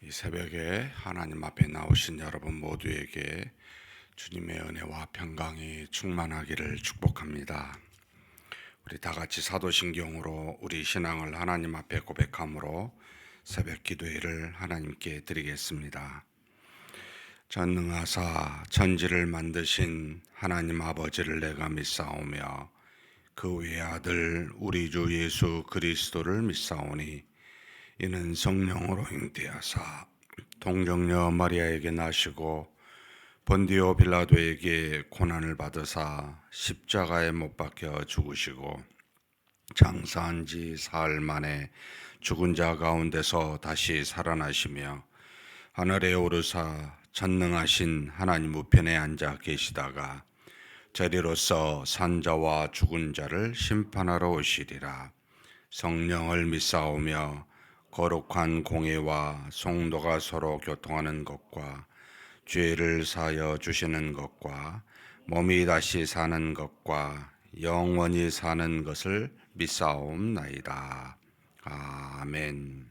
이 새벽에 하나님 앞에 나오신 여러분 모두에게 주님의 은혜와 평강이 충만하기를 축복합니다. 우리 다 같이 사도신경으로 우리 신앙을 하나님 앞에 고백함으로 새벽 기도회를 하나님께 드리겠습니다. 전능하사 천지를 만드신 하나님 아버지를 내가 믿사오며 그 외아들 우리 주 예수 그리스도를 믿사오니 이는 성령으로 잉태하사 동정녀 마리아에게 나시고 본디오 빌라도에게 고난을 받으사 십자가에 못 박혀 죽으시고 장사한 지 사흘 만에 죽은 자 가운데서 다시 살아나시며 하늘에 오르사 전능하신 하나님 우편에 앉아 계시다가 저리로서 산자와 죽은 자를 심판하러 오시리라. 성령을 믿사오며 거룩한 공회와 성도가 서로 교통하는 것과 죄를 사하여 주시는 것과 몸이 다시 사는 것과 영원히 사는 것을 믿사옵나이다. 아멘.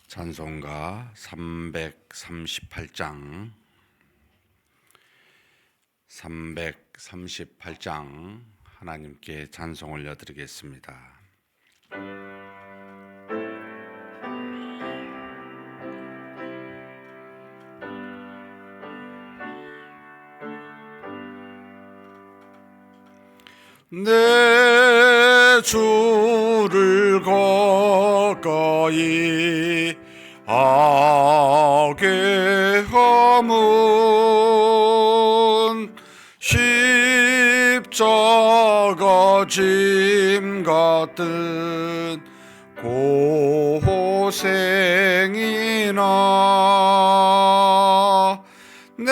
찬송가 338장 하나님께 찬송 올려드리겠습니다. 내 주를 가까이 하게 함은 십자가 짐 같은 고생이나 내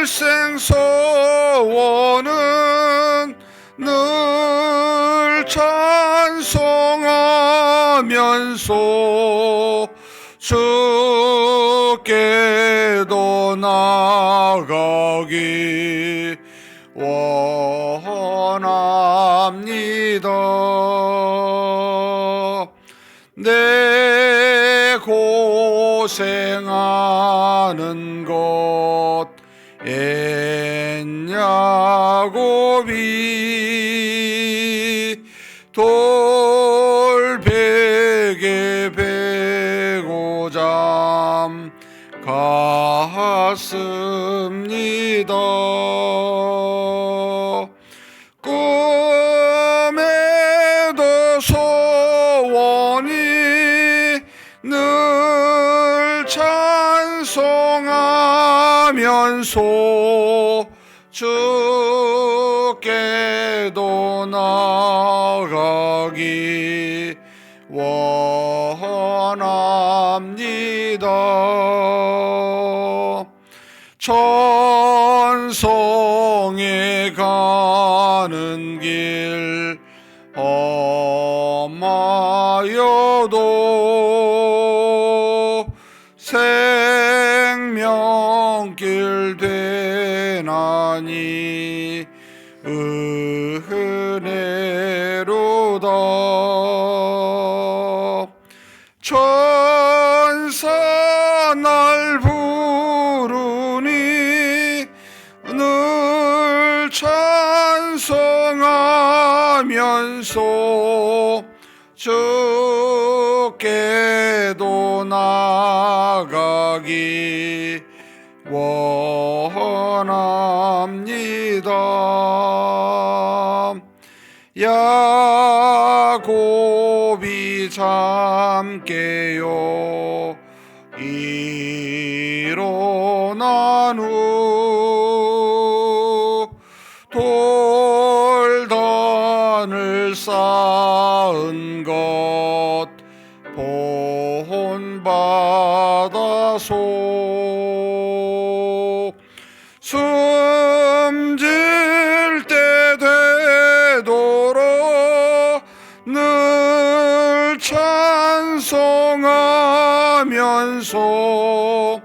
일생 소원은 늘 찬송하면서 주께도 나가기 원합니다. 내 고생하는 것 엔야곱이 돌베개 베고잠 갔습니다. 꿈에도 소원이 늘 찬송하면서 주께도 나가기 원합니다. 천성에 가는 길 험하여도 생명길 되나니 은혜로다. 천사 날 부르니 늘 찬송하면서 주께도 나가기 원합니다. 야곱이 잠 깨요 일어난 후 돌단을 쌓은 것 본받아서 숨질 때 되도록 늘 찬송하면서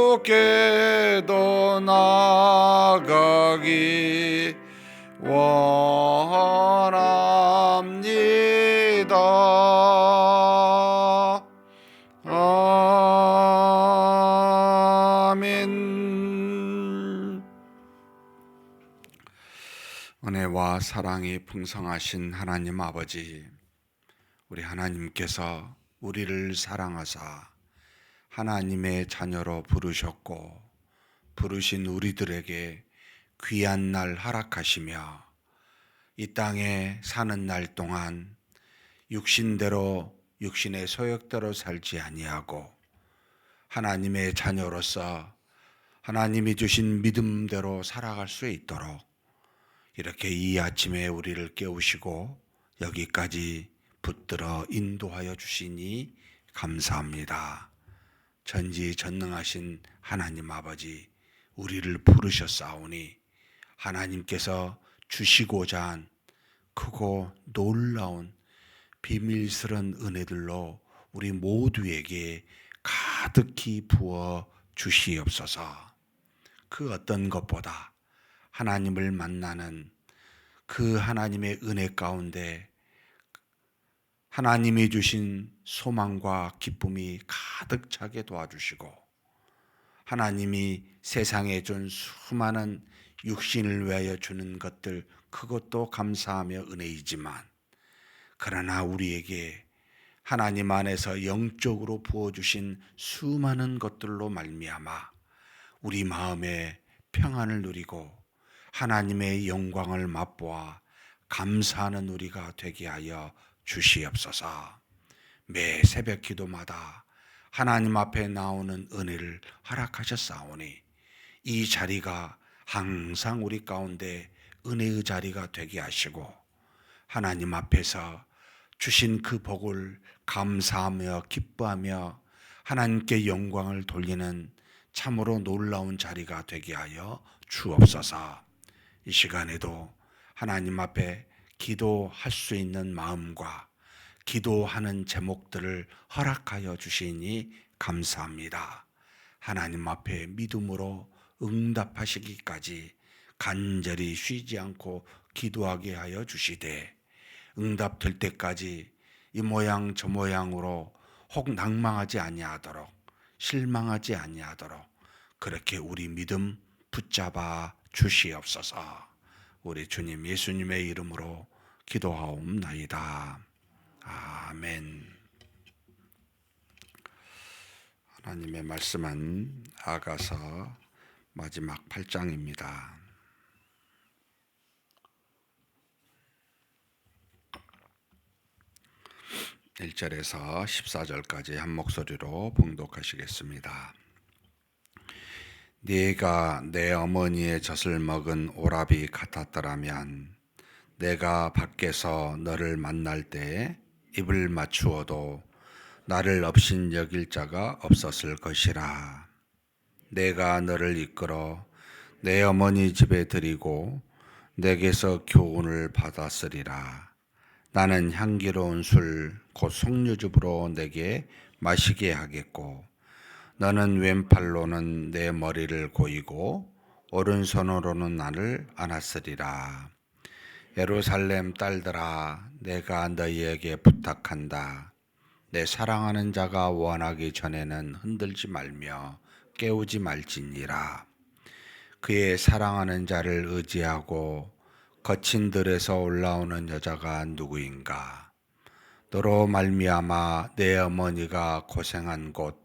주께도 나가기 원합니다. 사랑이 풍성하신 하나님 아버지, 우리 하나님께서 우리를 사랑하사 하나님의 자녀로 부르셨고 부르신 우리들에게 귀한 날 허락하시며 이 땅에 사는 날 동안 육신대로 육신의 소욕대로 살지 아니하고 하나님의 자녀로서 하나님이 주신 믿음대로 살아갈 수 있도록 이렇게 이 아침에 우리를 깨우시고 여기까지 붙들어 인도하여 주시니 감사합니다. 전지전능하신 하나님 아버지, 우리를 부르셨사오니 하나님께서 주시고자 한 크고 놀라운 비밀스런 은혜들로 우리 모두에게 가득히 부어 주시옵소서. 그 어떤 것보다 하나님을 만나는 그 하나님의 은혜 가운데 하나님이 주신 소망과 기쁨이 가득 차게 도와주시고 하나님이 세상에 준 수많은 육신을 위하여 주는 것들, 그것도 감사하며 은혜이지만 그러나 우리에게 하나님 안에서 영적으로 부어주신 수많은 것들로 말미암아 우리 마음에 평안을 누리고 하나님의 영광을 맛보아 감사하는 우리가 되게 하여 주시옵소서. 매 새벽 기도마다 하나님 앞에 나오는 은혜를 허락하셨사오니 이 자리가 항상 우리 가운데 은혜의 자리가 되게 하시고 하나님 앞에서 주신 그 복을 감사하며 기뻐하며 하나님께 영광을 돌리는 참으로 놀라운 자리가 되게 하여 주옵소서. 이 시간에도 하나님 앞에 기도할 수 있는 마음과 기도하는 제목들을 허락하여 주시니 감사합니다. 하나님 앞에 믿음으로 응답하시기까지 간절히 쉬지 않고 기도하게 하여 주시되 응답될 때까지 이 모양 저 모양으로 혹 낭망하지 아니하도록 실망하지 아니하도록 그렇게 우리 믿음 붙잡아 주시옵소서. 우리 주님 예수님의 이름으로 기도하옵나이다. 아멘. 하나님의 말씀은 아가서 마지막 8장입니다. 1절에서 14절까지 한 목소리로 봉독하시겠습니다. 네가 내 어머니의 젖을 먹은 오라비 같았더라면 내가 밖에서 너를 만날 때에 입을 맞추어도 나를 없인 여길 자가 없었을 것이라. 내가 너를 이끌어 내 어머니 집에 들이고 내게서 교훈을 받았으리라. 나는 향기로운 술 곧 석류즙으로 내게 마시게 하겠고 너는 왼팔로는 내 머리를 고이고 오른손으로는 나를 안았으리라. 예루살렘 딸들아, 내가 너희에게 부탁한다. 내 사랑하는 자가 원하기 전에는 흔들지 말며 깨우지 말지니라. 그의 사랑하는 자를 의지하고 거친 들에서 올라오는 여자가 누구인가? 너로 말미암아 내 어머니가 고생한 곳,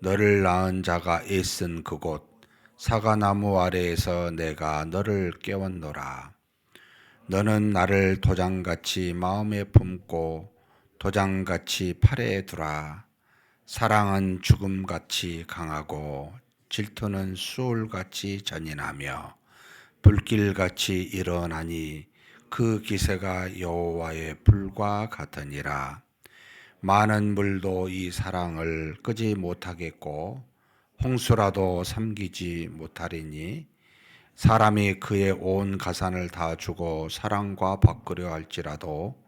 너를 낳은 자가 애쓴 그곳, 사과나무 아래에서 내가 너를 깨웠노라. 너는 나를 도장같이 마음에 품고 도장같이 팔에 두라. 사랑은 죽음같이 강하고 질투는 수울같이 전인하며 불길같이 일어나니 그 기세가 여호와의 불과 같으니라. 많은 물도 이 사랑을 끄지 못하겠고 홍수라도 삼키지 못하리니 사람이 그의 온 가산을 다 주고 사랑과 바꾸려 할지라도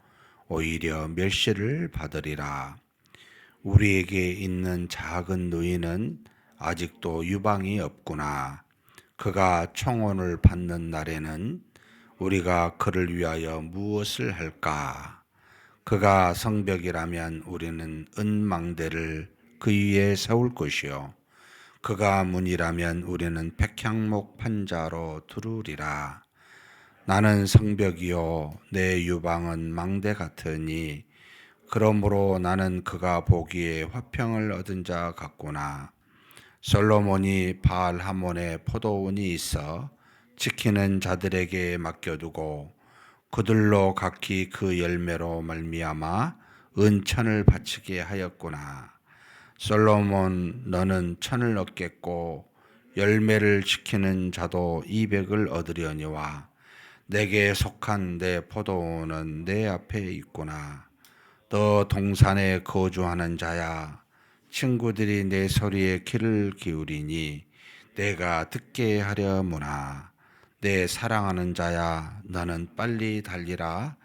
오히려 멸시를 받으리라. 우리에게 있는 작은 누이는 아직도 유방이 없구나. 그가 청혼을 받는 날에는 우리가 그를 위하여 무엇을 할까? 그가 성벽이라면 우리는 은망대를 그 위에 세울 것이요 그가 문이라면 우리는 백향목 판자로 두르리라. 나는 성벽이요 내 유방은 망대 같으니 그러므로 나는 그가 보기에 화평을 얻은 자 같구나. 솔로몬이 바알 하몬에 포도원이 있어 지키는 자들에게 맡겨두고 그들로 각기 그 열매로 말미암아 은천을 바치게 하였구나. 솔로몬 너는 천을 얻겠고 열매를 지키는 자도 200을 얻으려니와 내게 속한 내 포도원은 내 앞에 있구나. 너 동산에 거주하는 자야, 친구들이 내 소리에 귀를 기울이니 내가 듣게 하려무나. 내 사랑하는 자야, 너는 빨리 달리라.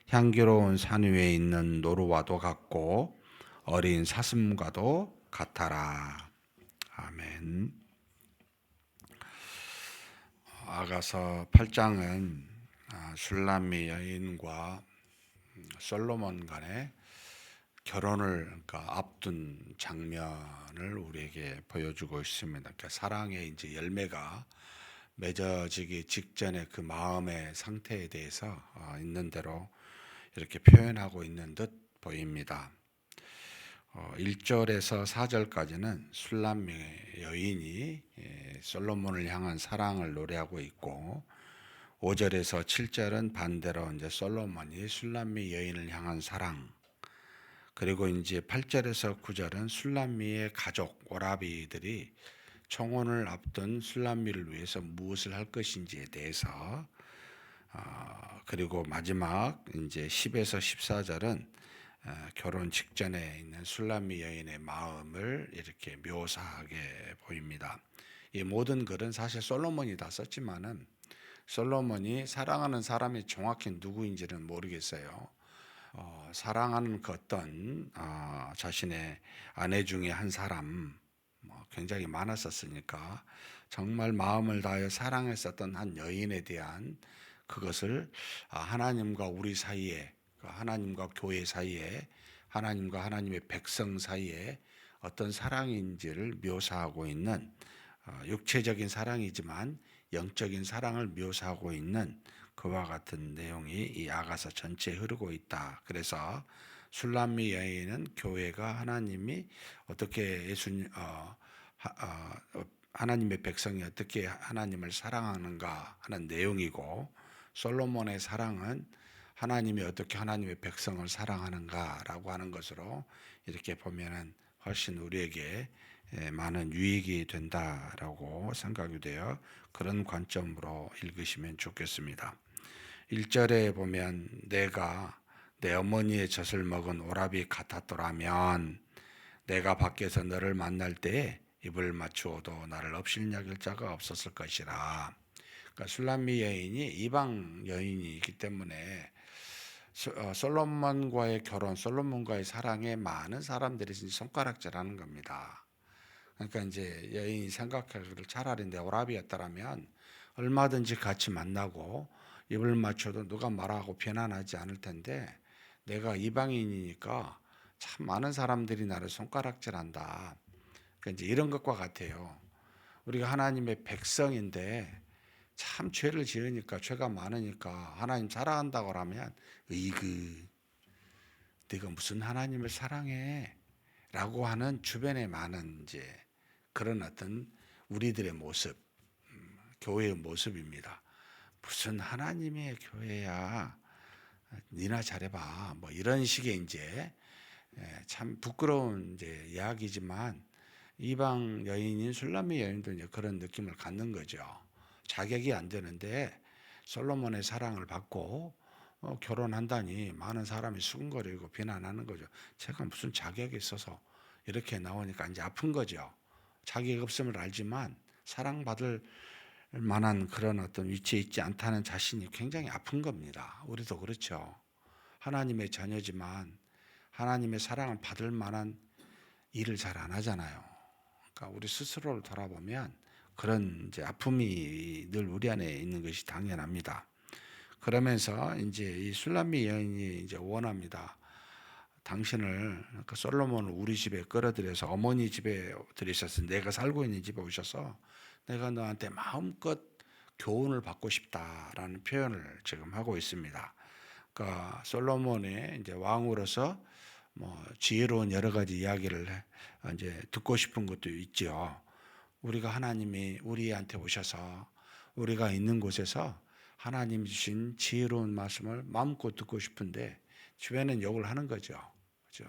향기로운 산 위에 있는 노루와도 같고 어린 사슴과도 같아라. 아멘. 아가서 8장은 술람미 여인과 솔로몬 간의 결혼을 그러니까 앞둔 장면을 우리에게 보여주고 있습니다. 그러니까 사랑의 이제 열매가 맺어지기 직전의 그 마음의 상태에 대해서 있는 대로 이렇게 표현하고 있는 듯 보입니다. 1절에서 4절까지는 술람미 여인이 솔로몬을 향한 사랑을 노래하고 있고 5절에서 7절은 반대로 이제 솔로몬이 술람미 여인을 향한 사랑, 그리고 이제 8절에서 9절은 술람미의 가족 오라비들이 청혼을 앞둔 술람미를 위해서 무엇을 할 것인지에 대해서, 그리고 마지막 이제 10에서 14절은 결혼 직전에 있는 술람미 여인의 마음을 이렇게 묘사하게 보입니다. 이 모든 글은 사실 솔로몬이 다 썼지만은 솔로몬이 사랑하는 사람이 정확히 누구인지는 모르겠어요. 사랑하는 그 어떤 자신의 아내 중에 한 사람 굉장히 많았었으니까 정말 마음을 다해 사랑했었던 한 여인에 대한 그것을 하나님과 우리 사이에, 하나님과 교회 사이에, 하나님과 하나님의 백성 사이에 어떤 사랑인지를 묘사하고 있는, 육체적인 사랑이지만 영적인 사랑을 묘사하고 있는 그와 같은 내용이 이 아가서 전체에 흐르고 있다. 그래서 술람미 여인은 교회가 하나님이 어떻게 하나님의 백성이 어떻게 하나님을 사랑하는가 하는 내용이고, 솔로몬의 사랑은 하나님이 어떻게 하나님의 백성을 사랑하는가라고 하는 것으로 이렇게 보면은 훨씬 우리에게 많은 유익이 된다라고 생각이 되어 그런 관점으로 읽으시면 좋겠습니다. 1절에 보면 내가 내 어머니의 젖을 먹은 오라비 같았더라면 내가 밖에서 너를 만날 때에 입을 맞추어도 나를 업신여길 자가 없었을 것이라. 그러니까 술람미 여인이 이방 여인이기 때문에 솔로몬과의 결혼, 솔로몬과의 사랑에 많은 사람들이 손가락질하는 겁니다. 그러니까 이제 여인이 생각하기를 차라리 내 오라비였다라면 얼마든지 같이 만나고 입을 맞춰도 누가 말하고 비난하지 않을 텐데 내가 이방인이니까 참 많은 사람들이 나를 손가락질한다. 그러니까 이제 이런 것과 같아요. 우리가 하나님의 백성인데 참 죄를 지으니까 죄가 많으니까 하나님 사랑한다고 하면 으이그 네가 무슨 하나님을 사랑해? 라고 하는 주변에 많은 이제 그런 어떤 우리들의 모습, 교회의 모습입니다. 무슨 하나님의 교회야? 니나 잘해봐. 뭐 이런 식의 이제 참 부끄러운 이제 이야기지만 이방 여인인 술람미 여인도 이제 그런 느낌을 갖는 거죠. 자격이 안 되는데 솔로몬의 사랑을 받고 결혼한다니 많은 사람이 수군거리고 비난하는 거죠. 제가 무슨 자격이 있어서 이렇게 나오니까 이제 아픈 거죠. 자격 없음을 알지만 사랑받을 만한 그런 어떤 위치에 있지 않다는 자신이 굉장히 아픈 겁니다. 우리도 그렇죠. 하나님의 자녀지만 하나님의 사랑을 받을 만한 일을 잘 안 하잖아요. 그러니까 우리 스스로를 돌아보면 그런 이제 아픔이 늘 우리 안에 있는 것이 당연합니다. 그러면서 이제 이 술람미 여인이 이제 원합니다. 당신을 그 솔로몬을 우리 집에 끌어들여서 어머니 집에 들이셔서 내가 살고 있는 집에 오셔서 내가 너한테 마음껏 교훈을 받고 싶다라는 표현을 지금 하고 있습니다. 그러니까 솔로몬의 이제 왕으로서 뭐 지혜로운 여러 가지 이야기를 이제 듣고 싶은 것도 있지요. 우리가 하나님이 우리한테 오셔서 우리가 있는 곳에서 하나님 주신 지혜로운 말씀을 마음껏 듣고 싶은데 주변은 욕을 하는 거죠. 그죠?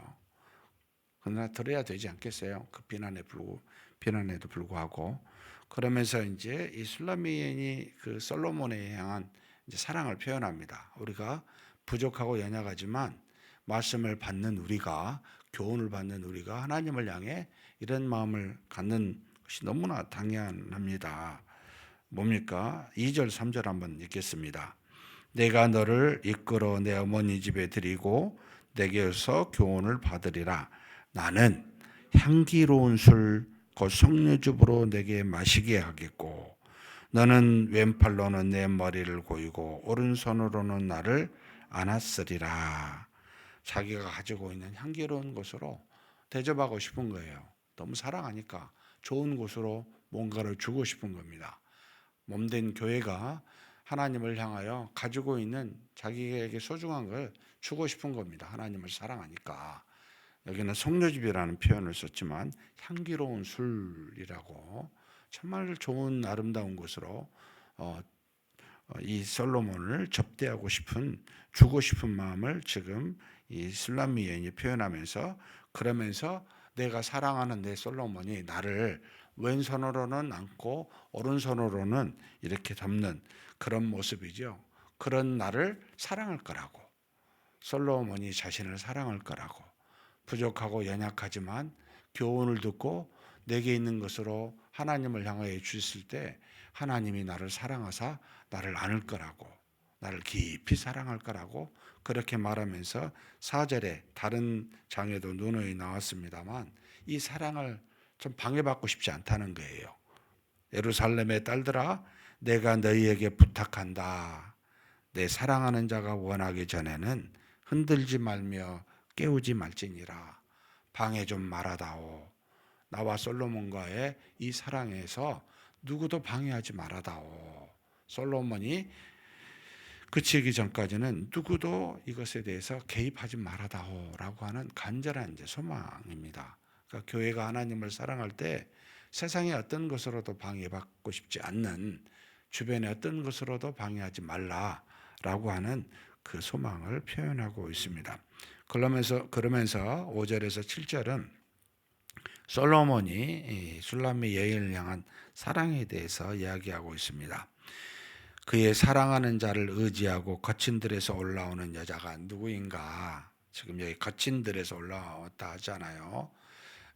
그러나 들어야 되지 않겠어요? 그 비난에도 불구하고. 그러면서 이제 이 술라미인이 그 솔로몬에 향한 이제 사랑을 표현합니다. 우리가 부족하고 연약하지만 말씀을 받는 우리가, 교훈을 받는 우리가 하나님을 향해 이런 마음을 갖는 것이 너무나 당연합니다. 뭡니까? 2절 3절 한번 읽겠습니다. 내가 너를 이끌어 내 어머니 집에 드리고 내게서 교훈을 받으리라. 나는 향기로운 술 곧 석류즙으로 내게 마시게 하겠고 너는 왼팔로는 내 머리를 고이고 오른손으로는 나를 안았으리라. 자기가 가지고 있는 향기로운 것으로 대접하고 싶은 거예요. 너무 사랑하니까 좋은 곳으로 뭔가를 주고 싶은 겁니다. 몸된 교회가 하나님을 향하여 가지고 있는 자기에게 소중한 걸 주고 싶은 겁니다. 하나님을 사랑하니까. 여기는 석류즙이라는 표현을 썼지만 향기로운 술이라고 정말 좋은 아름다운 곳으로 이 솔로몬을 접대하고 싶은, 주고 싶은 마음을 지금 이 술라미 여인이 표현하면서, 그러면서 내가 사랑하는 내 솔로몬이 나를 왼손으로는 안고 오른손으로는 이렇게 잡는 그런 모습이죠. 그런 나를 사랑할 거라고, 솔로몬이 자신을 사랑할 거라고, 부족하고 연약하지만 교훈을 듣고 내게 있는 것으로 하나님을 향하여 주실 때 하나님이 나를 사랑하사 나를 안을 거라고, 나를 깊이 사랑할 거라고 그렇게 말하면서 4절에 다른 장에도 누누이 나왔습니다만 이 사랑을 좀 방해받고 싶지 않다는 거예요. 예루살렘의 딸들아, 내가 너희에게 부탁한다. 내 사랑하는 자가 원하기 전에는 흔들지 말며 깨우지 말지니라. 방해 좀 말아다오. 나와 솔로몬과의 이 사랑에서 누구도 방해하지 말아다오. 솔로몬이 그치기 전까지는 누구도 이것에 대해서 개입하지 말아다오라고 하는 간절한 이제 소망입니다. 그러니까 교회가 하나님을 사랑할 때 세상의 어떤 것으로도 방해받고 싶지 않는, 주변의 어떤 것으로도 방해하지 말라라고 하는 그 소망을 표현하고 있습니다. 그러면서 5절에서 7절은 솔로몬이 술람미 여인을 향한 사랑에 대해서 이야기하고 있습니다. 그의 사랑하는 자를 의지하고 거친 들에서 올라오는 여자가 누구인가? 지금 여기 거친 들에서 올라왔다 하잖아요.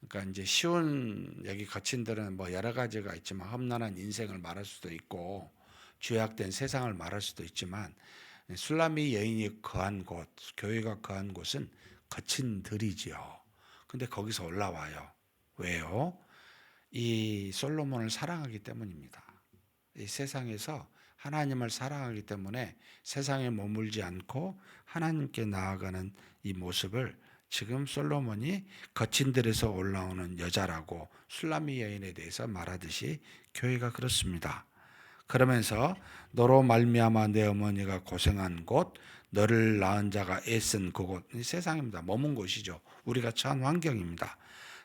그러니까 이제 쉬운, 여기 거친 들은 뭐 여러 가지가 있지만 험난한 인생을 말할 수도 있고 죄악된 세상을 말할 수도 있지만 술라미 여인이 거한 곳, 교회가 거한 곳은 거친 들이지요. 근데 거기서 올라와요. 왜요? 이 솔로몬을 사랑하기 때문입니다. 이 세상에서 하나님을 사랑하기 때문에 세상에 머물지 않고 하나님께 나아가는 이 모습을 지금 솔로몬이 거친 들에서 올라오는 여자라고 술라미 여인에 대해서 말하듯이 교회가 그렇습니다. 그러면서 너로 말미암아 내 어머니가 고생한 곳, 너를 낳은 자가 애쓴 그곳, 세상입니다. 머문 곳이죠. 우리가 처한 환경입니다.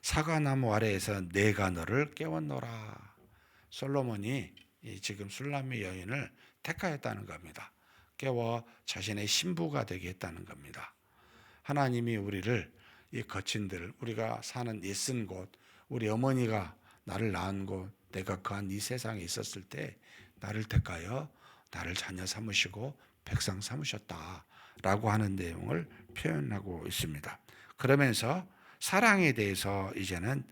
사과나무 아래에서 내가 너를 깨웠노라. 솔로몬이 지금 술라미 여인을 택하였다는 겁니다. 깨워 자신의 신부가 되게 했다는 겁니다. 하나님이 우리를 이 거친 들, 우리가 사는 애쓴 곳, 우리 어머니가 나를 낳은 곳, 내가 거한 이 세상에 있었을 때 나를 택하여 나를 자녀 삼으시고 백성 삼으셨다라고 하는 내용을 표현하고 있습니다. 그러면서 사랑에 대해서 이제는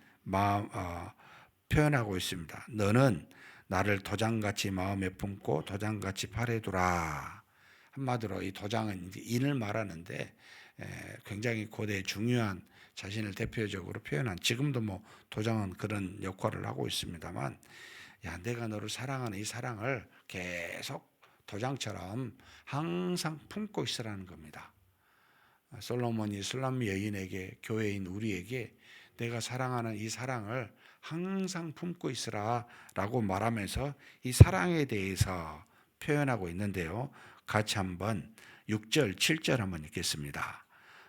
표현하고 있습니다. 너는 나를 도장같이 마음에 품고 도장같이 팔에 두라. 한마디로 이 도장은 이제 인을 말하는데 굉장히 고대 중요한, 자신을 대표적으로 표현한, 지금도 뭐 도장은 그런 역할을 하고 있습니다만, 야, 내가 너를 사랑하는 이 사랑을 계속 도장처럼 항상 품고 있으라는 겁니다. 솔로몬이 술람 여인에게, 교회인 우리에게 내가 사랑하는 이 사랑을 항상 품고 있으라라고 말하면서 이 사랑에 대해서 표현하고 있는데요. 같이 한번 6절, 7절 한번 읽겠습니다.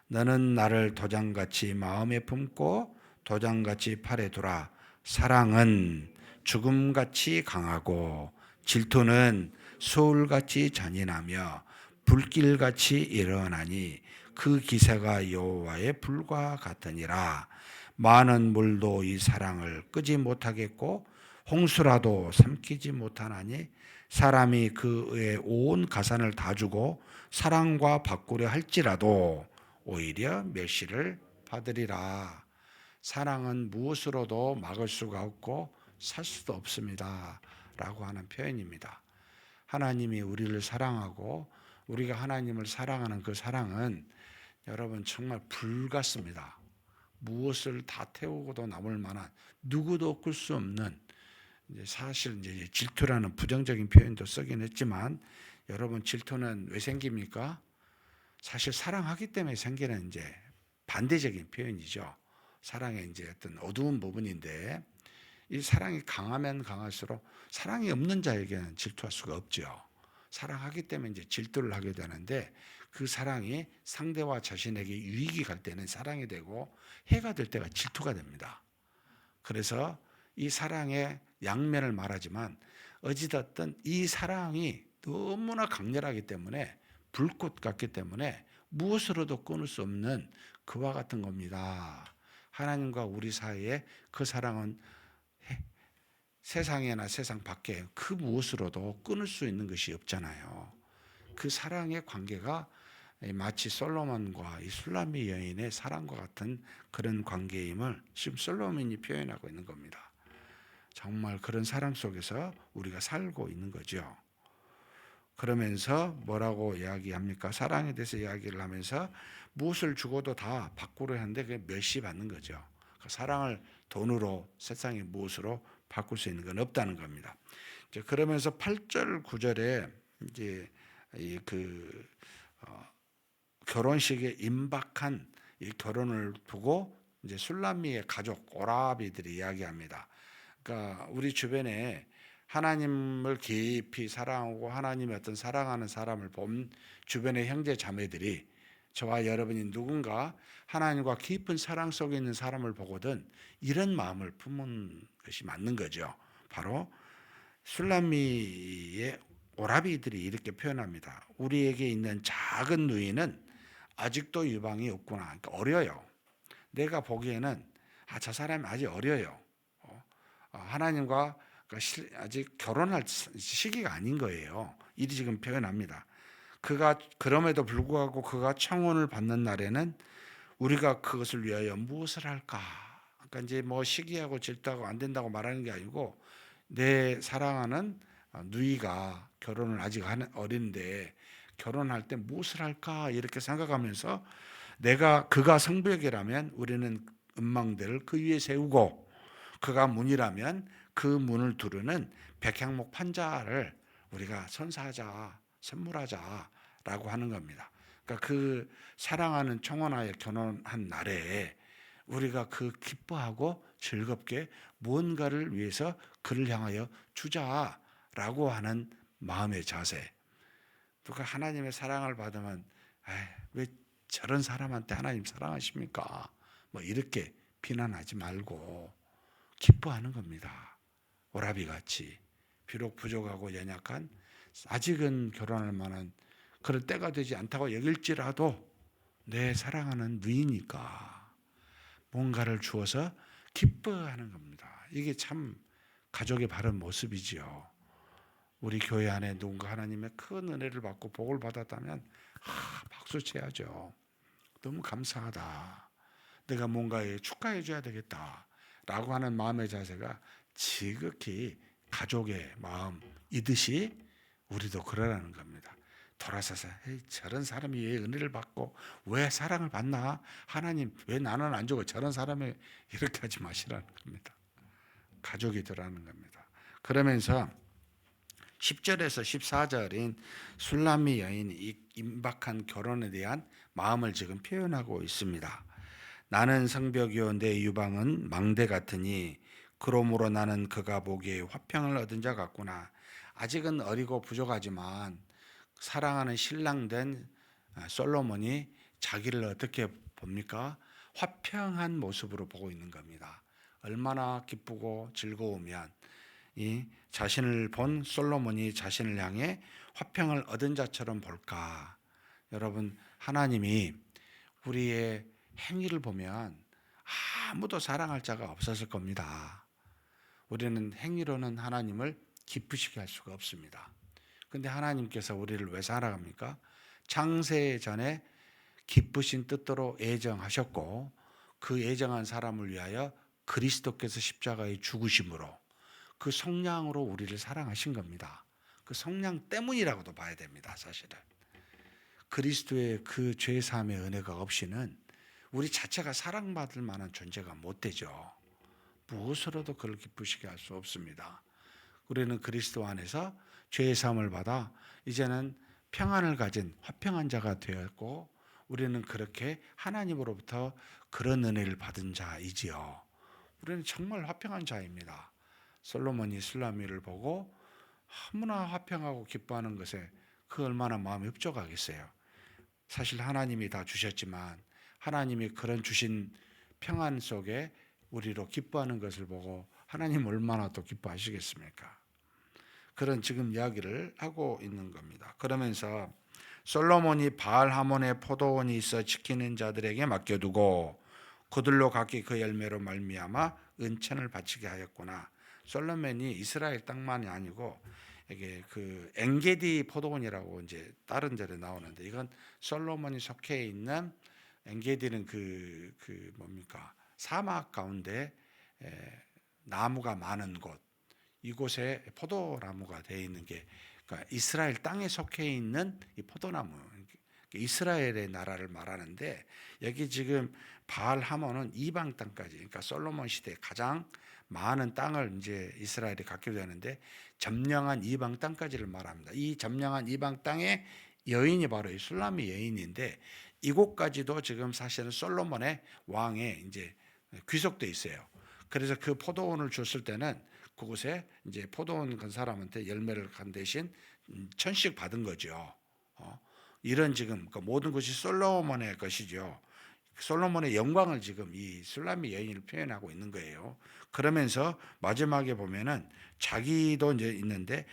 너는 나를 도장같이 마음에 품고 도장같이 팔에 두라. 사랑은 죽음같이 강하고 질투는 소울같이 잔인하며 불길같이 일어나니 그 기세가 여호와의 불과 같으니라. 많은 물도 이 사랑을 끄지 못하겠고 홍수라도 삼키지 못하나니 사람이 그의 온 가산을 다 주고 사랑과 바꾸려 할지라도 오히려 멸시를 받으리라. 사랑은 무엇으로도 막을 수가 없고 살 수도 없습니다. 라고 하는 표현입니다. 하나님이 우리를 사랑하고 우리가 하나님을 사랑하는 그 사랑은 여러분 정말 불 같습니다. 무엇을 다 태우고도 남을 만한 누구도 끌 수 없는 사실 이제 질투라는 부정적인 표현도 쓰긴 했지만 여러분 질투는 왜 생깁니까? 사실 사랑하기 때문에 생기는 이제 반대적인 표현이죠. 사랑의 이제 어떤 어두운 부분인데 이 사랑이 강하면 강할수록 사랑이 없는 자에게는 질투할 수가 없죠. 사랑하기 때문에 이제 질투를 하게 되는데 그 사랑이 상대와 자신에게 유익이 갈 때는 사랑이 되고 해가 될 때가 질투가 됩니다. 그래서 이 사랑의 양면을 말하지만 어찌됐든 이 사랑이 너무나 강렬하기 때문에 불꽃 같기 때문에 무엇으로도 끊을 수 없는 그와 같은 겁니다. 하나님과 우리 사이에 그 사랑은 세상에나 세상 밖에 그 무엇으로도 끊을 수 있는 것이 없잖아요. 그 사랑의 관계가 마치 솔로몬과 이 술람미 여인의 사랑과 같은 그런 관계임을 지금 솔로몬이 표현하고 있는 겁니다. 정말 그런 사랑 속에서 우리가 살고 있는 거죠. 그러면서 뭐라고 이야기합니까? 사랑에 대해서 이야기를 하면서 무엇을 주고도 다 바꾸려 하는데 그게 멸시받는 거죠. 그 사랑을 돈으로 세상의 무엇으로 바꿀 수 있는 건 없다는 겁니다. 이제 그러면서 8절 9절에 이제 결혼식에 임박한 이 결혼을 두고 이제 술람미의 가족 오라비들이 이야기합니다. 그러니까 우리 주변에 하나님을 깊이 사랑하고 하나님의 어떤 사랑하는 사람을 본 주변의 형제 자매들이 저와 여러분이 누군가 하나님과 깊은 사랑 속에 있는 사람을 보거든 이런 마음을 품은 것이 맞는 거죠. 바로 술람미의 오라비들이 이렇게 표현합니다. 우리에게 있는 작은 누이는 아직도 유방이 없구나. 그러니까 어려요. 내가 보기에는 저 사람이 아직 어려요. 하나님과 아직 결혼할 시기가 아닌 거예요. 이리 지금 표현합니다. 그가 그럼에도 불구하고 그가 청혼을 받는 날에는 우리가 그것을 위하여 무엇을 할까? 그러니까 이제 뭐 시기하고 질투하고 안 된다고 말하는 게 아니고 내 사랑하는 누이가 결혼을 아직 어린데 결혼할 때 무엇을 할까 이렇게 생각하면서 그가 성벽이라면 우리는 음망대를 그 위에 세우고 그가 문이라면 그 문을 두르는 백향목 판자를 우리가 선사하자, 선물하자라고 하는 겁니다. 그러니까 그 사랑하는 청혼하여 결혼한 날에 우리가 그 기뻐하고 즐겁게 무언가를 위해서 그를 향하여 주자라고 하는 마음의 자세. 누가 하나님의 사랑을 받으면 왜 저런 사람한테 하나님 사랑하십니까? 뭐 이렇게 비난하지 말고 기뻐하는 겁니다. 오라비 같이 비록 부족하고 연약한 아직은 결혼할 만한 그럴 때가 되지 않다고 여길지라도 내 사랑하는 누이니까 뭔가를 주어서 기뻐하는 겁니다. 이게 참 가족의 바른 모습이지요. 우리 교회 안에 누군가 하나님의 큰 은혜를 받고 복을 받았다면 박수 쳐야죠. 너무 감사하다. 내가 뭔가에 축하해 줘야 되겠다라고 하는 마음의 자세가 지극히 가족의 마음이듯이 우리도 그러라는 겁니다. 돌아서서 저런 사람이 왜 은혜를 받고 왜 사랑을 받나? 하나님 왜 나는 안 주고 저런 사람이 이렇게 하지 마시라는 겁니다. 가족이 되라는 겁니다. 그러면서 10절에서 14절인 술람미 여인이 임박한 결혼에 대한 마음을 지금 표현하고 있습니다. 나는 성벽이요 내 유방은 망대 같으니 그러므로 나는 그가 보기에 화평을 얻은 자 같구나. 아직은 어리고 부족하지만 사랑하는 신랑 된 솔로몬이 자기를 어떻게 봅니까? 화평한 모습으로 보고 있는 겁니다. 얼마나 기쁘고 즐거우면 이 자신을 본 솔로몬이 자신을 향해 화평을 얻은 자처럼 볼까? 여러분, 하나님이 우리의 행위를 보면 아무도 사랑할 자가 없었을 겁니다. 우리는 행위로는 하나님을 기쁘시게 할 수가 없습니다. 근데 하나님께서 우리를 왜 사랑합니까? 창세 전에 기쁘신 뜻대로 애정하셨고 그 애정한 사람을 위하여 그리스도께서 십자가에 죽으심으로 그 성량으로 우리를 사랑하신 겁니다. 그 성량 때문이라고도 봐야 됩니다. 사실은 그리스도의 그 죄 사함의 은혜가 없이는 우리 자체가 사랑받을 만한 존재가 못 되죠. 무엇으로도 그를 기쁘시게 할 수 없습니다. 우리는 그리스도 안에서 죄의 사함을 받아 이제는 평안을 가진 화평한 자가 되었고 우리는 그렇게 하나님으로부터 그런 은혜를 받은 자이지요. 우리는 정말 화평한 자입니다. 솔로몬이 술라미를 보고 너무나 화평하고 기뻐하는 것에 그 얼마나 마음이 흡족하겠어요. 사실 하나님이 다 주셨지만 하나님이 그런 주신 평안 속에 우리로 기뻐하는 것을 보고 하나님 얼마나 또 기뻐하시겠습니까? 그런 지금 이야기를 하고 있는 겁니다. 그러면서 솔로몬이 바알 하몬의 포도원이 있어 지키는 자들에게 맡겨두고 그들로 각기 그 열매로 말미암아 은천을 바치게 하였구나. 솔로몬이 이스라엘 땅만이 아니고 이게 그 엔게디 포도원이라고 이제 다른 데에 나오는데 이건 솔로몬이 속해 있는 엔게디는 그 뭡니까 사막 가운데 나무가 많은 곳 이곳에 포도나무가 되어 있는 게 그러니까 이스라엘 땅에 속해 있는 이 포도나무 이스라엘의 나라를 말하는데 여기 지금 바알 하몬은 이방 땅까지 그러니까 솔로몬 시대 가장 많은 땅을 이제 이스라엘이 갖게 되는데 점령한 이방 땅까지를 말합니다. 이 점령한 이방 땅의 여인이 바로 이 술라미 여인인데 이곳까지도 지금 사실은 솔로몬의 왕에 이제 귀속돼 있어요. 그래서 그 포도원을 줬을 때는 그곳에 이제 포도원 간 사람한테 열매를 간 대신 천씩 받은 거죠. 이런 지금 그 모든 것이 솔로몬의 것이죠. 솔로몬의 영광을 지금 이 술라미 여인을 표현하고 있는 거예요. 그러면서 마지막에 보면은 자기도 이제 있는데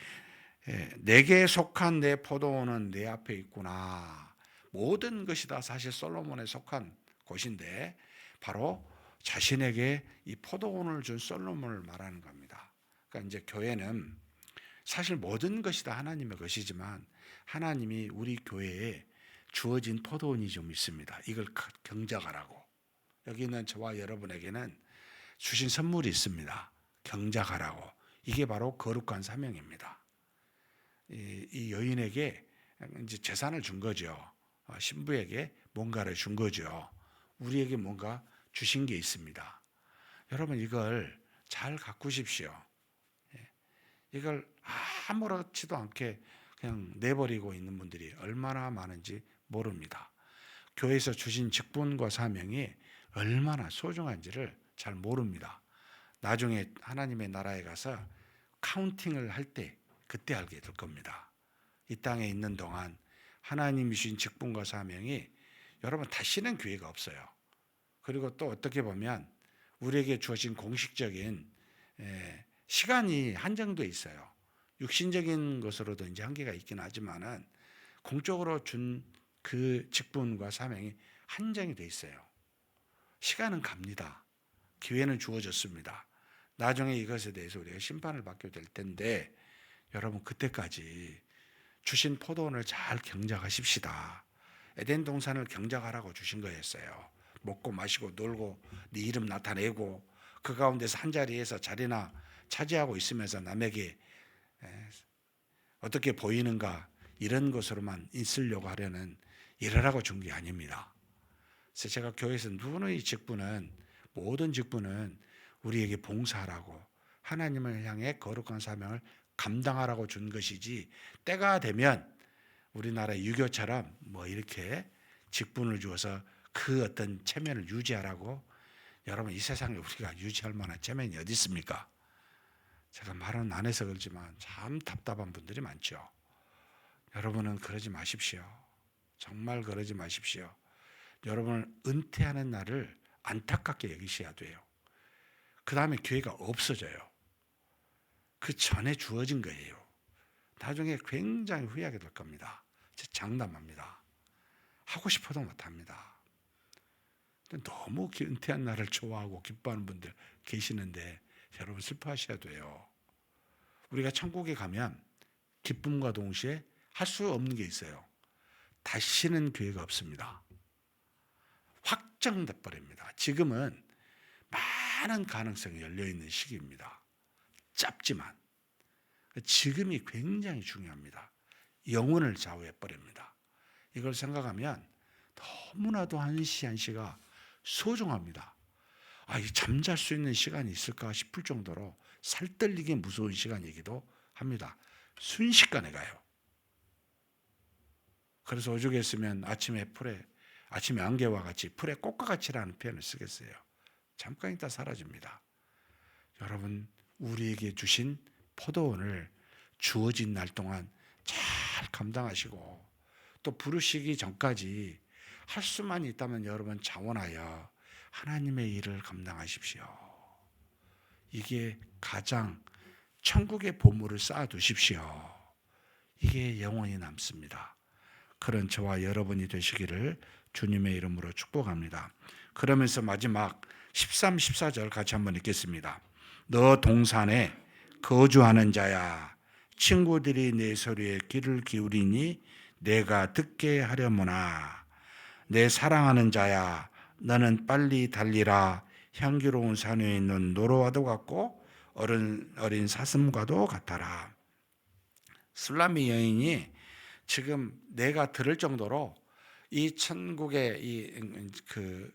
내게 속한 내 포도원은 내 앞에 있구나. 모든 것이 다 사실 솔로몬에 속한 곳인데 바로 자신에게 이 포도원을 준 솔로몬을 말하는 겁니다. 그러니까 이제 교회는 사실 모든 것이 다 하나님의 것이지만 하나님이 우리 교회에 주어진 포도원이 좀 있습니다. 이걸 경작하라고. 여기 있는 저와 여러분에게는 주신 선물이 있습니다. 경작하라고. 이게 바로 거룩한 사명입니다. 이 여인에게 이제 재산을 준 거죠. 신부에게 뭔가를 준 거죠. 우리에게 뭔가 주신 게 있습니다. 여러분 이걸 잘 가꾸십시오. 이걸 아무렇지도 않게 그냥 내버리고 있는 분들이 얼마나 많은지 모릅니다. 교회에서 주신 직분과 사명이 얼마나 소중한지를 잘 모릅니다. 나중에 하나님의 나라에 가서 카운팅을 할 때 그때 알게 될 겁니다. 이 땅에 있는 동안 하나님이 주신 직분과 사명이 여러분 다시는 기회가 없어요. 그리고 또 어떻게 보면 우리에게 주어진 공식적인 시간이 한정돼 있어요. 육신적인 것으로도 이제 한계가 있긴 하지만은 공적으로 준 그 직분과 사명이 한정이 돼 있어요. 시간은 갑니다. 기회는 주어졌습니다. 나중에 이것에 대해서 우리가 심판을 받게 될 텐데 여러분 그때까지 주신 포도원을 잘 경작하십시다. 에덴 동산을 경작하라고 주신 거였어요. 먹고 마시고 놀고 네 이름 나타내고 그 가운데서 한 자리에서 자리나 차지하고 있으면서 남에게 어떻게 보이는가 이런 것으로만 있으려고 하려는 이러라고 준 게 아닙니다. 그래서 제가 교회에서 누구의 직분은 모든 직분은 우리에게 봉사하라고 하나님을 향해 거룩한 사명을 감당하라고 준 것이지 때가 되면 우리나라 유교처럼 뭐 이렇게 직분을 주어서 그 어떤 체면을 유지하라고 여러분, 이 세상에 우리가 유지할 만한 체면이 어디 있습니까? 제가 말은 안 해서 그렇지만 참 답답한 분들이 많죠. 여러분은 그러지 마십시오. 정말 그러지 마십시오. 여러분을 은퇴하는 날을 안타깝게 여기셔야 돼요. 그 다음에 교회가 없어져요. 그 전에 주어진 거예요. 나중에 굉장히 후회하게 될 겁니다. 장담합니다. 하고 싶어도 못합니다. 너무 은퇴한 날을 좋아하고 기뻐하는 분들 계시는데 여러분 슬퍼하셔야 돼요. 우리가 천국에 가면 기쁨과 동시에 할 수 없는 게 있어요. 다시는 교회가 없습니다. 확정돼 버립니다. 지금은 많은 가능성이 열려있는 시기입니다. 짧지만 지금이 굉장히 중요합니다. 영혼을 좌우해 버립니다. 이걸 생각하면 너무나도 한 시 한 시가 소중합니다. 이 잠잘 수 있는 시간이 있을까 싶을 정도로 살떨리게 무서운 시간이기도 합니다. 순식간에 가요. 그래서 오죽 했으면 아침에 안개와 같이 풀에 꽃과 같이라는 표현을 쓰겠어요. 잠깐 있다 사라집니다. 여러분, 우리에게 주신 포도원을 주어진 날 동안 잘 감당하시고 또 부르시기 전까지 할 수만 있다면 여러분 자원하여 하나님의 일을 감당하십시오. 이게 가장 천국의 보물을 쌓아두십시오. 이게 영원히 남습니다. 그런 저와 여러분이 되시기를 주님의 이름으로 축복합니다. 그러면서 마지막 13, 14절 같이 한번 읽겠습니다. 너 동산에 거주하는 자야, 친구들이 내 소리에 귀를 기울이니 내가 듣게 하려무나. 내 사랑하는 자야, 너는 빨리 달리라. 향기로운 산 위에 있는 노루와도 같고 어린 사슴과도 같아라. 술라미 여인이 지금 내가 들을 정도로 이 천국의 그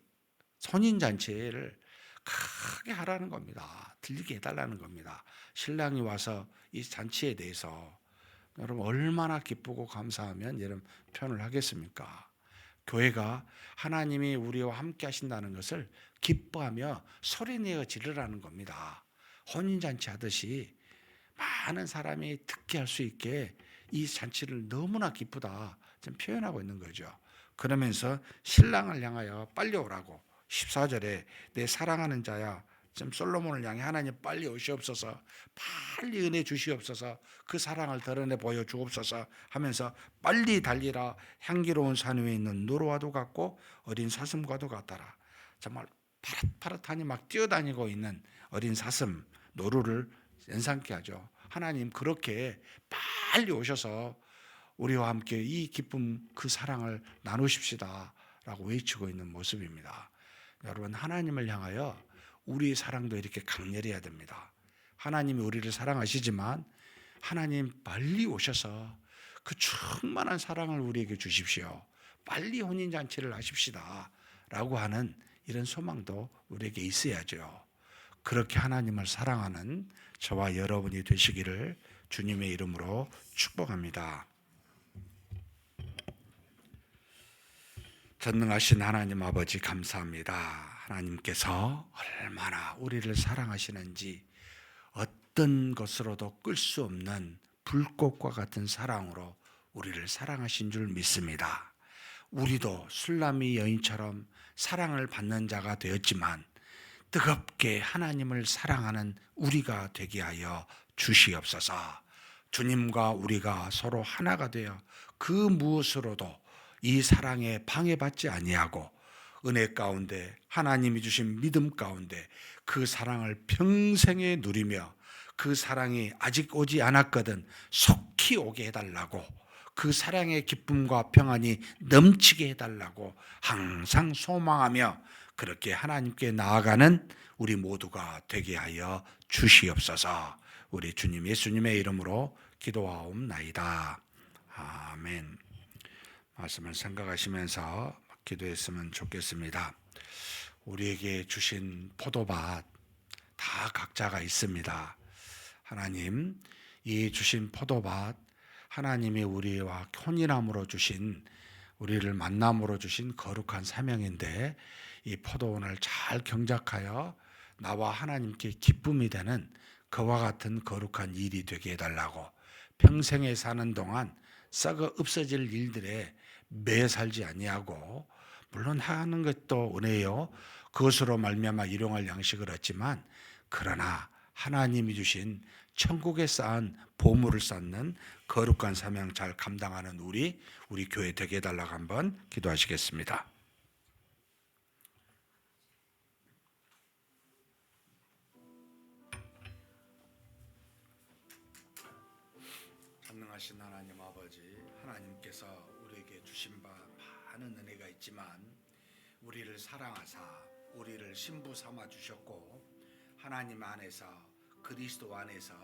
혼인잔치를 크게 하라는 겁니다. 들리게 해달라는 겁니다. 신랑이 와서 이 잔치에 대해서 여러분 얼마나 기쁘고 감사하면 여러분 표현을 하겠습니까? 교회가 하나님이 우리와 함께 하신다는 것을 기뻐하며 소리내어 지르라는 겁니다. 혼인잔치 하듯이 많은 사람이 듣게 할 수 있게 이 잔치를 너무나 기쁘다 좀 표현하고 있는 거죠. 그러면서 신랑을 향하여 빨리 오라고 14절에 내 사랑하는 자야, 좀 솔로몬을 향해 하나님 빨리 오시옵소서, 빨리 은혜 주시옵소서, 그 사랑을 드러내 보여 주옵소서 하면서 빨리 달리라. 향기로운 산 위에 있는 노루와도 같고 어린 사슴과도 같더라. 정말 파릇파릇하니 막 뛰어다니고 있는 어린 사슴, 노루를 연상케 하죠. 하나님 그렇게 빨리 오셔서 우리와 함께 이 기쁨, 그 사랑을 나누십시다 라고 외치고 있는 모습입니다. 여러분, 하나님을 향하여 우리의 사랑도 이렇게 강렬해야 됩니다. 하나님이 우리를 사랑하시지만 하나님 빨리 오셔서 그 충만한 사랑을 우리에게 주십시오. 빨리 혼인잔치를 하십시다 라고 하는 이런 소망도 우리에게 있어야죠. 그렇게 하나님을 사랑하는 저와 여러분이 되시기를 주님의 이름으로 축복합니다. 전능하신 하나님 아버지 감사합니다. 하나님께서 얼마나 우리를 사랑하시는지 어떤 것으로도 끌 수 없는 불꽃과 같은 사랑으로 우리를 사랑하신 줄 믿습니다. 우리도 술라미 여인처럼 사랑을 받는 자가 되었지만 뜨겁게 하나님을 사랑하는 우리가 되게 하여 주시옵소서. 주님과 우리가 서로 하나가 되어 그 무엇으로도 이 사랑에 방해받지 아니하고 은혜 가운데 하나님이 주신 믿음 가운데 그 사랑을 평생에 누리며 그 사랑이 아직 오지 않았거든 속히 오게 해달라고, 그 사랑의 기쁨과 평안이 넘치게 해달라고 항상 소망하며 그렇게 하나님께 나아가는 우리 모두가 되게 하여 주시옵소서. 우리 주님 예수님의 이름으로 기도하옵나이다. 아멘. 말씀을 생각하시면서 기도했으면 좋겠습니다. 우리에게 주신 포도밭 다 각자가 있습니다. 하나님, 이 주신 포도밭, 하나님이 우리와 혼인함으로 주신 우리를 만남으로 주신 거룩한 사명인데 이 포도원을 잘 경작하여 나와 하나님께 기쁨이 되는 그와 같은 거룩한 일이 되게 해달라고, 평생에 사는 동안 썩어 없어질 일들에 매 살지 아니하고, 물론 하는 것도 은혜요, 그것으로 말미암아 일용할 양식을 얻지만, 그러나 하나님이 주신 천국에 쌓은 보물을 쌓는 거룩한 사명 잘 감당하는 우리 교회 되게 해달라고 한번 기도하시겠습니다. 전능하신 하나님 아버지, 하나님께서 우리에게 주신 바 많은 은혜가 있지만 우리를 사랑하사 우리를 신부 삼아 주셨고, 하나님 안에서 그리스도 안에서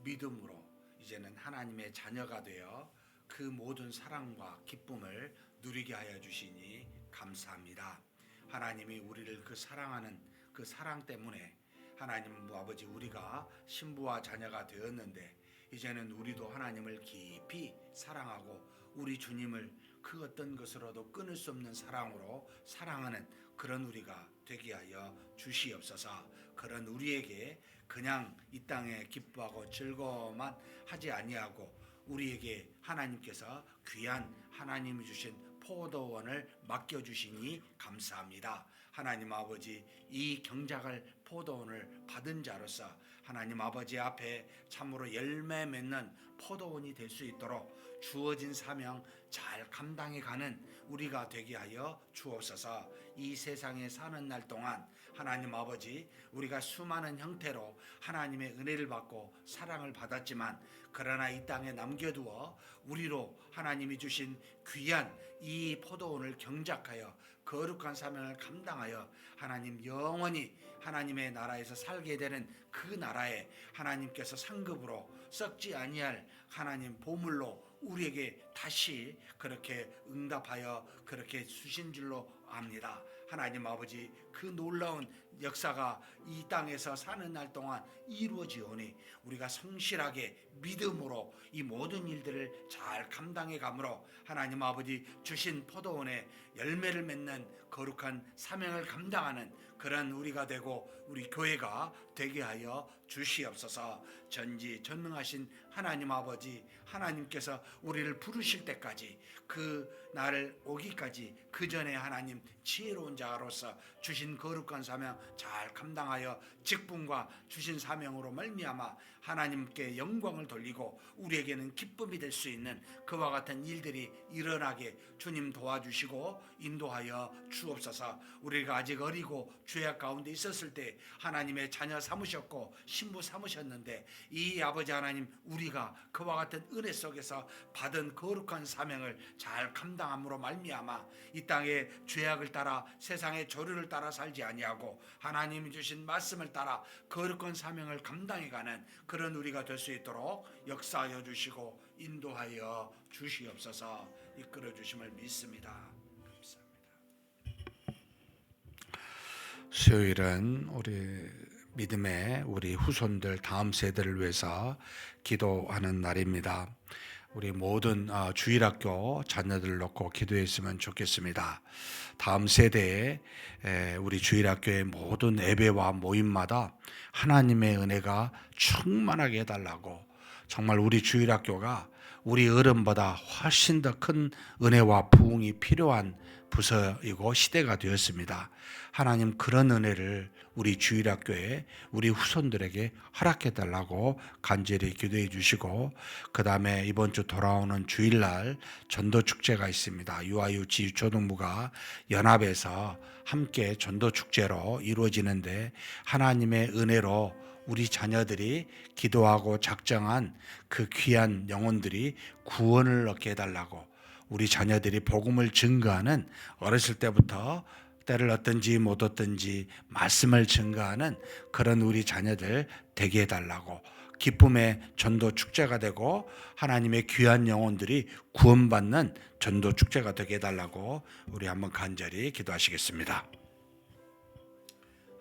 믿음으로 이제는 하나님의 자녀가 되어 그 모든 사랑과 기쁨을 누리게 하여 주시니 감사합니다. 하나님이 우리를 그 사랑하는 그 사랑 때문에 하나님 아버지, 우리가 신부와 자녀가 되었는데 이제는 우리도 하나님을 깊이 사랑하고 우리 주님을 그 어떤 것으로도 끊을 수 없는 사랑으로 사랑하는 그런 우리가 되게 하여 주시옵소서. 그런 우리에게 그냥 이 땅에 기뻐하고 즐거워만 하지 아니하고 우리에게 하나님께서 귀한 하나님이 주신 포도원을 맡겨주시니 감사합니다. 하나님 아버지, 이 경작을 포도원을 받은 자로서 하나님 아버지 앞에 참으로 열매 맺는 포도원이 될 수 있도록 주어진 사명 잘 감당해 가는 우리가 되게 하여 주옵소서. 이 세상에 사는 날 동안 하나님 아버지, 우리가 수많은 형태로 하나님의 은혜를 받고 사랑을 받았지만, 그러나 이 땅에 남겨두어 우리로 하나님이 주신 귀한 이 포도원을 경작하여 거룩한 사명을 감당하여 하나님 영원히 하나님의 나라에서 살게 되는 그 나라에 하나님께서 상급으로 썩지 아니할 하나님 보물로 우리에게 다시 그렇게 응답하여 그렇게 주신 줄로 압니다. 하나님 아버지, 그 놀라운 역사가 이 땅에서 사는 날 동안 이루어지오니 우리가 성실하게 믿음으로 이 모든 일들을 잘 감당해 가므로 하나님 아버지 주신 포도원에 열매를 맺는 거룩한 사명을 감당하는 그런 우리가 되고 우리 교회가 되게 하여 주시옵소서. 전지전능하신 하나님 아버지, 하나님께서 우리를 부르실 때까지 그 날을 오기까지 그 전에 하나님 지혜로운 자로서 주신 거룩한 사명 잘 감당하여 직분과 주신 사명으로 말미암아 하나님께 영광을 돌리고 우리에게는 기쁨이 될 수 있는 그와 같은 일들이 일어나게 주님 도와주시고 인도하여 주옵소서. 우리가 아직 어리고 죄악 가운데 있었을 때 하나님의 자녀 삼으셨고 신부 삼으셨는데, 이 아버지 하나님, 우리가 그와 같은 은혜 속에서 받은 거룩한 사명을 잘 감당함으로 말미암아 이 땅에 죄악을 따라 세상의 조류를 따라 살지 아니하고 하나님이 주신 말씀을 따라 거룩한 사명을 감당해가는 그런 우리가 될 수 있도록 역사하여 주시고 인도하여 주시옵소서. 이끌어 주심을 믿습니다. 감사합니다. 수요일은 우리 믿음의 우리 후손들, 다음 세대를 위해서 기도하는 날입니다. 우리 모든 주일학교 자녀들을 놓고 기도했으면 좋겠습니다. 다음 세대에 우리 주일학교의 모든 예배와 모임마다 하나님의 은혜가 충만하게 해달라고, 정말 우리 주일학교가 우리 어른보다 훨씬 더 큰 은혜와 부흥이 필요한 부서이고 시대가 되었습니다. 하나님, 그런 은혜를 우리 주일학교에 우리 후손들에게 허락해 달라고 간절히 기도해 주시고, 그 다음에 이번 주 돌아오는 주일날 전도축제가 있습니다. 유아유치 유초동부가 연합해서 함께 전도축제로 이루어지는데, 하나님의 은혜로 우리 자녀들이 기도하고 작정한 그 귀한 영혼들이 구원을 얻게 해달라고, 우리 자녀들이 복음을 증거하는, 어렸을 때부터 때를 얻든지 못 얻든지 말씀을 증거하는 그런 우리 자녀들 되게 해달라고, 기쁨의 전도 축제가 되고 하나님의 귀한 영혼들이 구원받는 전도 축제가 되게 해달라고 우리 한번 간절히 기도하시겠습니다.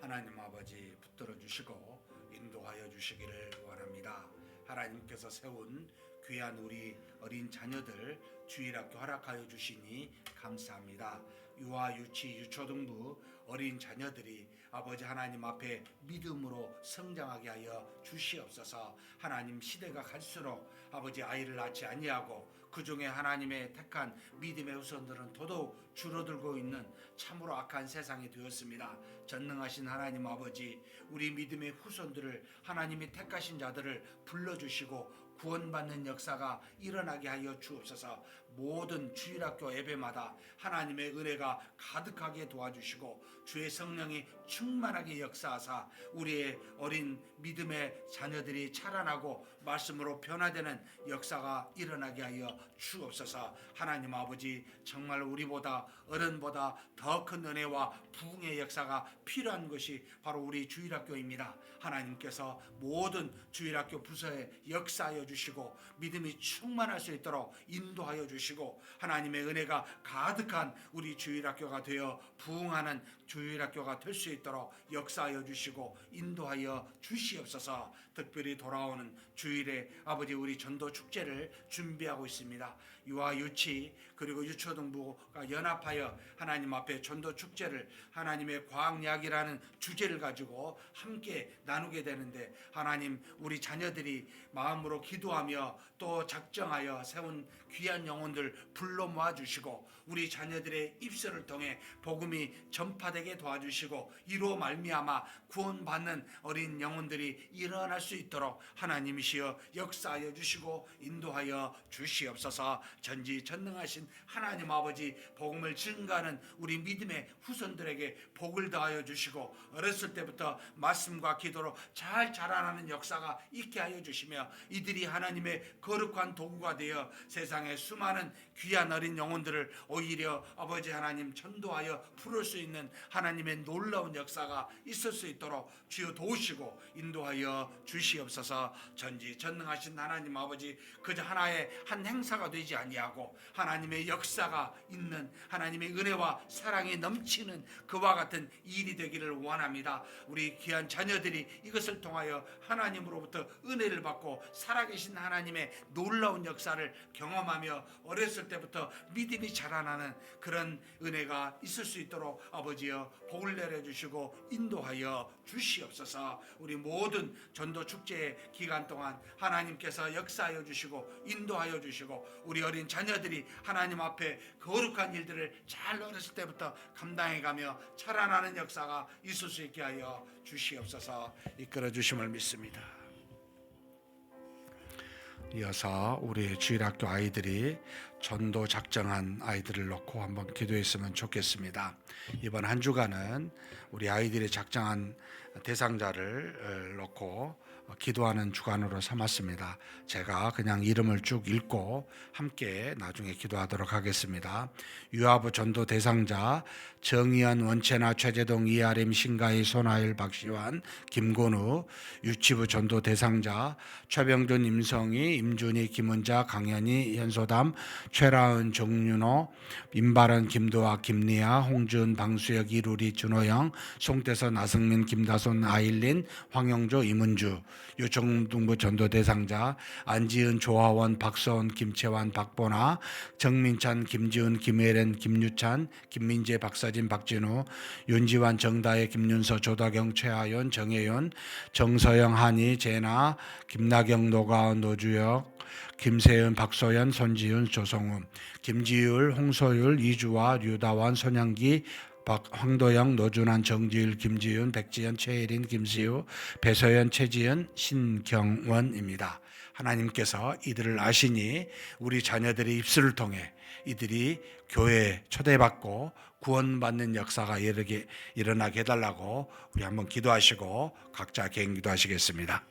하나님 아버지, 붙들어 주시고 인도하여 주시기를 원합니다. 하나님께서 세운 귀한 우리 어린 자녀들 주일학교 허락하여 주시니 감사합니다. 유아, 유치, 유초등부 어린 자녀들이 아버지 하나님 앞에 믿음으로 성장하게 하여 주시옵소서. 하나님, 시대가 갈수록 아버지 아이를 낳지 아니하고 그 중에 하나님의 택한 믿음의 후손들은 더더욱 줄어들고 있는 참으로 악한 세상이 되었습니다. 전능하신 하나님 아버지, 우리 믿음의 후손들을 하나님이 택하신 자들을 불러주시고 구원받는 역사가 일어나게 하여 주옵소서. 모든 주일학교 예배마다 하나님의 은혜가 가득하게 도와주시고 주의 성령이 충만하게 역사하사 우리의 어린 믿음의 자녀들이 자라나고 말씀으로 변화되는 역사가 일어나게 하여 주옵소서. 하나님 아버지, 정말 우리보다 어른보다 더 큰 은혜와 부흥의 역사가 필요한 것이 바로 우리 주일학교입니다. 하나님께서 모든 주일학교 부서에 역사하여 주시고 믿음이 충만할 수 있도록 인도하여 주시고 하나님의 은혜가 가득한 우리 주일학교가 되어 부흥하는 주일학교가 될 수 있도록 역사하여 주시고 인도하여 주시옵소서. 특별히 돌아오는 주일에 아버지 우리 전도 축제를 준비하고 있습니다. 유아, 유치 그리고 유초등부가 연합하여 하나님 앞에 전도 축제를 하나님의 과학약이라는 주제를 가지고 함께 나누게 되는데, 하나님, 우리 자녀들이 마음으로 기도하며 또 작정하여 세운 귀한 영혼들 불러 모아주시고 우리 자녀들의 입술을 통해 복음이 전파되게 도와주시고 이로 말미암아 구원받는 어린 영혼들이 일어날 수 있도록 하나님이시여 역사하여 주시고 인도하여 주시옵소서. 전지전능하신 하나님 아버지, 복음을 증거하는 우리 믿음의 후손들에게 복을 더하여 주시고 어렸을 때부터 말씀과 기도로 잘 자라나는 역사가 있게 하여 주시며 이들이 하나님의 거룩한 도구가 되어 세상의 수많은 귀한 어린 영혼들을 오히려 아버지 하나님 전도하여 부를 수 있는 하나님의 놀라운 역사가 있을 수 있도록 주여 도우시고 인도하여 주시옵소서. 전지전능하신 하나님 아버지, 그저 하나의 한 행사가 되지 아니하고 하나님의 역사가 있는 하나님의 은혜와 사랑이 넘치는 그와 같은 일이 되기를 원합니다. 우리 귀한 자녀들이 이것을 통하여 하나님으로부터 은혜를 받고 살아계신 하나님의 놀라운 역사를 경험하며 어렸을 때부터 믿음이 자라나는 그런 은혜가 있을 수 있도록 아버지여 복을 내려주시고 인도하여 주시옵소서. 우리 모든 전도 축제의 기간 동안 하나님께서 역사하여 주시고 인도하여 주시고 우리 어린 자녀들이 하나님 앞에 거룩한 일들을 잘 어렸을 때부터 감당해가며 자라나는 역사가 있을 수 있게 하여 주시옵소서. 이끌어 주심을 믿습니다. 이어서 우리 주일학교 아이들이 전도 작정한 아이들을 놓고 한번 기도했으면 좋겠습니다. 이번 한 주간은 우리 아이들이 작정한 대상자를 놓고 기도하는 주간으로 삼았습니다. 제가 그냥 이름을 쭉 읽고 함께 나중에 기도하도록 하겠습니다. 유아부 전도 대상자 정의연, 원채나, 최재동, 이아림, 신가희, 손하일, 박시환, 김건우. 유치부 전도 대상자 최병준, 임성희, 임준희, 김은자, 강현희, 현소담, 최라은, 정윤호, 임바른, 김도아, 김리아, 홍준, 방수혁, 이루리, 준호영, 송태선, 나승민, 김다손, 아일린, 황영조, 임은주. 요청등부 전도 대상자 안지은, 조하원, 박서원, 김채환, 박보나, 정민찬, 김지훈, 김혜련, 김유찬, 김민재, 박사진, 박진우, 윤지환, 정다혜, 김윤서, 조다경, 최하연, 정혜연, 정서영, 한희, 제나, 김나경, 노가은, 노주혁, 김세은, 박소연, 손지윤, 조성우, 김지율, 홍소율, 이주화, 류다완, 손양기, 황도영, 노준환, 정지율, 김지윤, 백지연, 최혜린, 김시우, 배서연, 최지연, 신경원입니다. 하나님께서 이들을 아시니 우리 자녀들의 입술을 통해 이들이 교회에 초대받고 구원받는 역사가 일어나게 해달라고 우리 한번 기도하시고 각자 개인 기도하시겠습니다.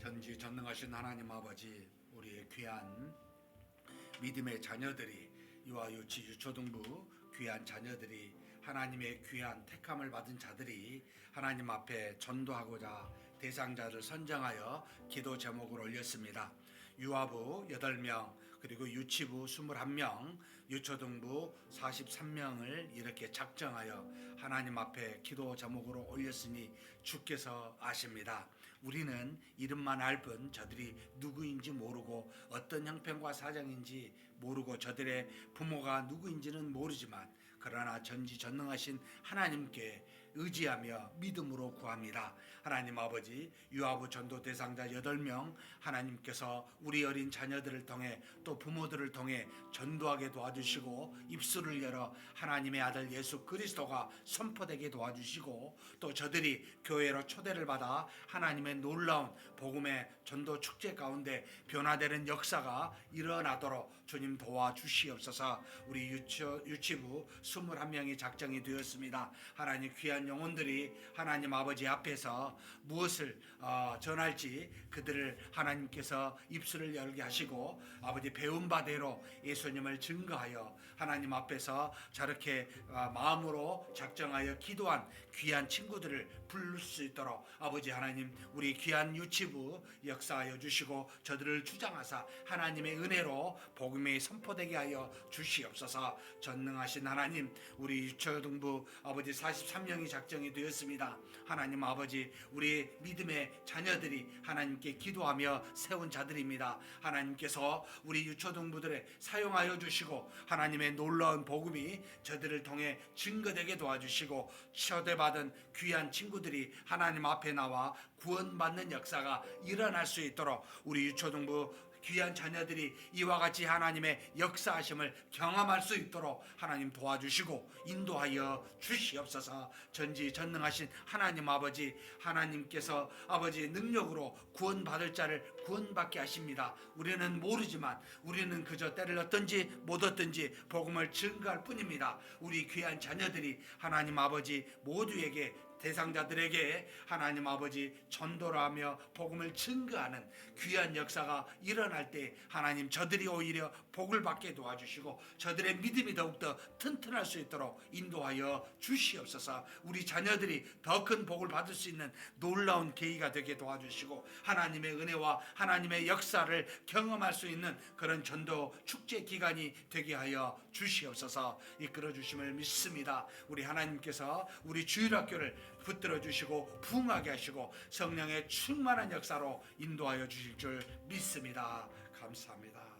전지전능하신 하나님 아버지, 우리의 귀한 믿음의 자녀들이 유아, 유치, 유초등부 귀한 자녀들이 하나님의 귀한 택함을 받은 자들이 하나님 앞에 전도하고자 대상자를 선정하여 기도 제목을 올렸습니다. 유아부 8명, 그리고 유치부 21명, 유초등부 43명을 이렇게 작정하여 하나님 앞에 기도 제목으로 올렸으니 주께서 아십니다. 우리는 이름만 알 뿐 저들이 누구인지 모르고 어떤 형편과 사정인지 모르고 저들의 부모가 누구인지는 모르지만 그러나 전지전능하신 하나님께 의지하며 믿음으로 구합니다. 하나님 아버지, 유아부 전도 대상자 8명 하나님께서 우리 어린 자녀들을 통해 또 부모들을 통해 전도하게 도와주시고 입술을 열어 하나님의 아들 예수 그리스도가 선포되게 도와주시고 또 저들이 교회로 초대를 받아 하나님의 놀라운 복음의 전도 축제 가운데 변화되는 역사가 일어나도록 주님 도와주시옵소서. 우리 유치부 21명이 작정이 되었습니다. 하나님 귀한 영혼들이 하나님 아버지 앞에서 무엇을 전할지 그들을 하나님께서 입술을 열게 하시고 아버지 배운 바대로 예수님을 증거하여 하나님 앞에서 저렇게 마음으로 작정하여 기도한 귀한 친구들을 부를 수 있도록 아버지 하나님 우리 귀한 유치부 역사하여 주시고 저들을 주장하사 하나님의 은혜로 복음이 선포되게 하여 주시옵소서. 전능하신 하나님 우리 유초등부 아버지 43명이 작정이 되었습니다. 하나님 아버지 우리 믿음의 자녀들이 하나님께 기도하며 세운 자들입니다. 하나님께서 우리 유초등부들에 사용하여 주시고 하나님의 놀라운 복음이 저들을 통해 증거되게 도와주시고 초대받은 귀한 친구들이 하나님 앞에 나와 구원받는 역사가 일어날 수 있도록 우리 유초등부 귀한 자녀들이 이와 같이 하나님의 역사하심을 경험할 수 있도록 하나님 도와주시고 인도하여 주시옵소서. 전지전능하신 하나님 아버지 하나님께서 아버지 능력으로 구원받을 자를 구원받게 하십니다. 우리는 모르지만 우리는 그저 때를 얻든지 못 얻든지 복음을 증거할 뿐입니다. 우리 귀한 자녀들이 하나님 아버지 모두에게 대상자들에게 하나님 아버지 전도를 하며 복음을 증거하는 귀한 역사가 일어날 때 하나님 저들이 오히려 복을 받게 도와주시고 저들의 믿음이 더욱더 튼튼할 수 있도록 인도하여 주시옵소서. 우리 자녀들이 더 큰 복을 받을 수 있는 놀라운 계기가 되게 도와주시고 하나님의 은혜와 하나님의 역사를 경험할 수 있는 그런 전도 축제 기간이 되게 하여 주시옵소서. 이끌어 주심을 믿습니다. 우리 하나님께서 우리 주일학교를 붙들어 주시고 부흥하게 하시고 성령의 충만한 역사로 인도하여 주실 줄 믿습니다. 감사합니다.